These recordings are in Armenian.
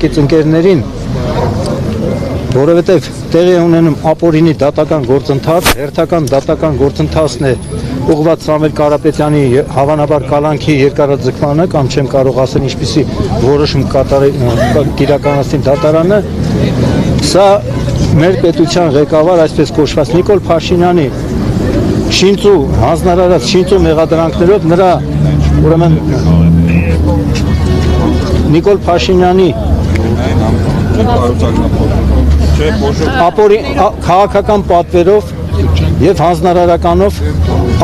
կողմնակից ընկերներին, որովհետև տեղի ունենում ապօրինի դատական գործընթաց, հերթական դատական գործընթացն է ուղղված Սամվել Կարապետյանի հավանաբար կալանքի երկարաձգմանը կամ չեմ կարող ասել ինչպիսի որոշում իրականացնի դատարանը, սա մեր պետության ղեկավար, այսպես կոչված Նիկոլ Փաշինյանի շինծու հանձնարարած շինծու մեղադրանքներով նրա ուրեմն Նիկոլ Փաշինյանի քաղաքական պատվերով եւ հանձնարարականով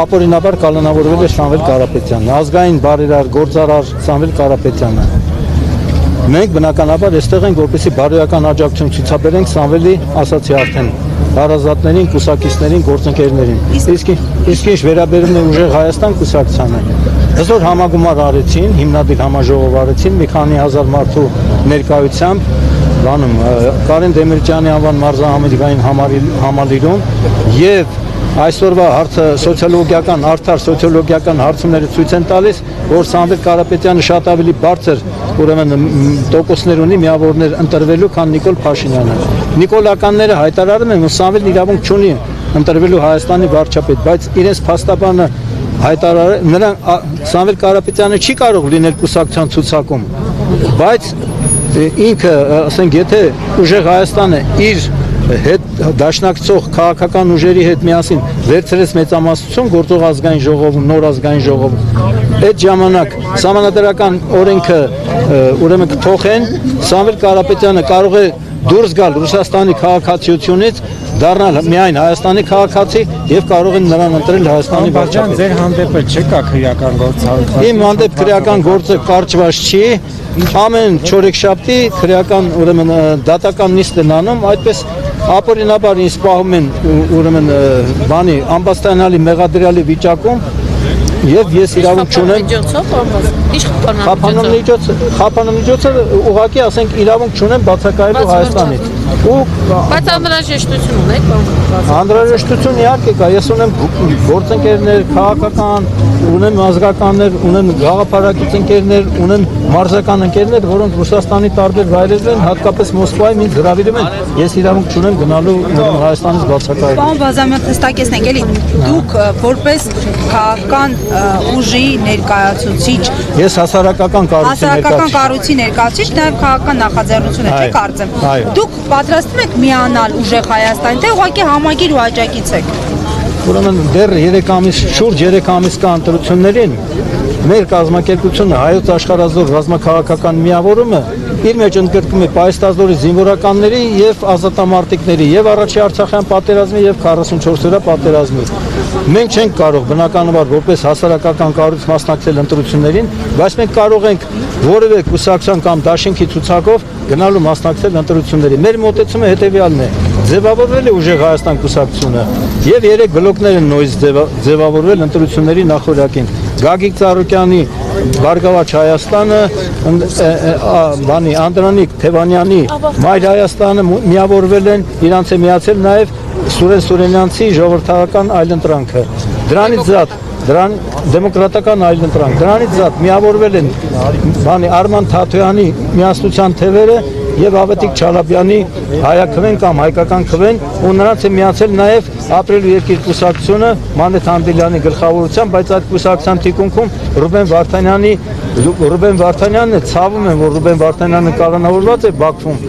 ապօրինաբար կալանավորվել է Սամվել Կարապետյանը, ազգային բարերար գործարար Սամվել Կարապետյանը։ Մենք բնականաբար այստեղ ենք, որպեսզի բարոյական աջակցություն ցուցաբերենք Սամվելի, ասացի արդեն, հարազատներին, կուսակիցներին, գործընկերներին։ Իսկ ինչ վերաբերում է ուժեղ Հայաստան կուսակցությանը, այսօր համագումար արեցին, հիմնադիր համաժողով արեցին մի քանի հազար մարդու ներկայությամբ բանում Կարեն Դեմիրճյանի անվան մարզահամերգային համալիրում եւ այսօրվա հարցը սոցիոլոգիական, արդար սոցիոլոգիական հարցումները ցույց են տալիս, որ Սամվել Կարապետյանը շատ ավելի բարձր ուրեմն տոկոսներ ունի միավորներ ընտրվելու, քան Նիկոլ Փաշինյանը։ Նիկոլականները հայտարարում են, որ Սամվելն իրավունք չունի ընտրվելու Հայաստանի վարչապետ, բայց իրենց փաստաբանը հայտարարել, նրան Սամվել Կարապետյանը չի կարող լինել կուսակցության ցուցակում, բայց ինքը, ասենք, եթե ուժեղ Հայաստանը իր հետ դաշնակցող քաղաքական ուժերի հետ միասին վերցրեց մեծամասնություն գործող ազգային ժողովում, նոր ազգային ժողովում, այդ ժամանակ սահմանադրական օրենքը ուրեմն կփոխեն, Սամվել Կարապետյանը կարող է դուրս գալ Ռուսաստանի քաղաքացիությունից, դառնալ միայն Հայաստանի քաղաքացի եւ կարող են նրան ընտրել Հայաստանի վարչապետ։ Ձեր հանդեպը չկա քրեական գործառույթ։ Իմ հանդեպ քրեական գործը կարճված չի, ամեն չորեքշաբթի քրեական ուրեմն դատական նիստ են անում, այդպես ապօրինաբար ինձ սպահում են ուրեմն բանի ամբաստանալի մեղադրյալի վիճակում եւ ես իրավունք չունեմ խափանման միջոցը ուղղակի ասենք իրավունք չունեմ բացակայելու Հայաստանից բայց անհրաժեշտություն ունեք անհրաժեշտություն իհարկե կա, ես ունեմ գործընկերներ, քաղաքական, ունեմ ազգականներ, ունեմ գաղափարակից ընկերներ, ունեմ մարզական ընկերներ, որոնք Ռուսաստանի տարբեր վայրերում են, հատկապես Մոսկվայում ինձ հրավիրում են, ես իրավունք չունեմ գնալու Հայաստանից բացակայելու։ Պարոն Բազամյան, հստակեցնենք, էլի դուք որպես քաղաքական ուժի ներկայացուցիչ, ես հասարակական կառույցի ներկայացուցիչ, նաև քաղաքական նախաձեռնություն եք կարծեմ։ Դուք պատրաստվում եք միանալ ուժեղ Հայաստան, թե ուղղակի համագիր ու աջակից եք։ Ուրեմն դեռ 3 ամիս, շուրջ 3 ամիս կա ընտրություններին, մեր կազմակերպությունը հայոց աշխարհազոր ռազմաքաղաքական միավորումը իր մեջ ընդգրկում է պայստազորի զինվորականների եւ ազատամարտիկների եւ առաջի Արցախյան պատերազմի եւ 44-օրյա պատերազմի։ Մենք չենք կարող բնականաբար որպես հասարակական կառույց մասնակցել ընտրություններին, բայց մենք կարող ենք որևէ կուսակցության կամ դաշինքի ցուցակով գնալու մասնակցել ընտրություններին։ Մեր մոտեցումը հետեւյալն է. ձևավորվել է ուժեղ Հայաստան կուսակցությունը եւ 3 բլոկներ են նույնիսկ ձևավորվել ընտրությունների նախորյակին։ Գագիկ Ծառուկյանի Բարգավաճ Հայաստանը, բանի Անդրանիկ Թևանյանի Մայր Հայաստանը միավորվել են, իրանց է միացել նաև Սուրեն Սուրենյանցի ժողովրդական այլընտրանքը։ Դրանից զատ դեմոկրատական այլընտրանք, դրանից զատ միավորվել են բանի Արման Թաթոյանի միասնության թևերը եւ Ավետիք Չալաբյանի հայաքվեն կամ հայկական քվեն ու նրանց է միացել նաեւ ապրելու երկիր կուսակցությունը Մանեթ Անդիլյանի գլխավորությամբ, բայց այդ կուսակցության թիկունքում Ռուբեն Վարդանյանն է, ցավում եմ, որ Ռուբեն Վարդանյանը կալանավորված է Բաքվում,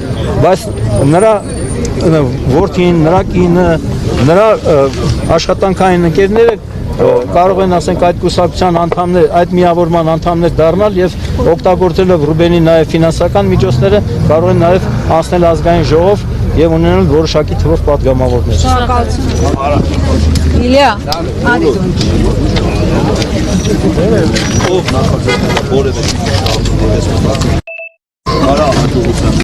բայց նրա որդին, նրա կինը, նրա աշխատանքային ընկերները կարող են ասենք այդ կուսակցության անդամներ, այդ միավորման անդամներ դառնալ եւ օգտագործելով Ռուբենի նաեւ ֆինանսական միջոցները կարող են նաեւ անցնել ազգային ժողով եւ ունենալ որոշակի թվով պատգամավորներ։ Շնորհակալություն։ Իլիա, ով նախաձեռնել որևէ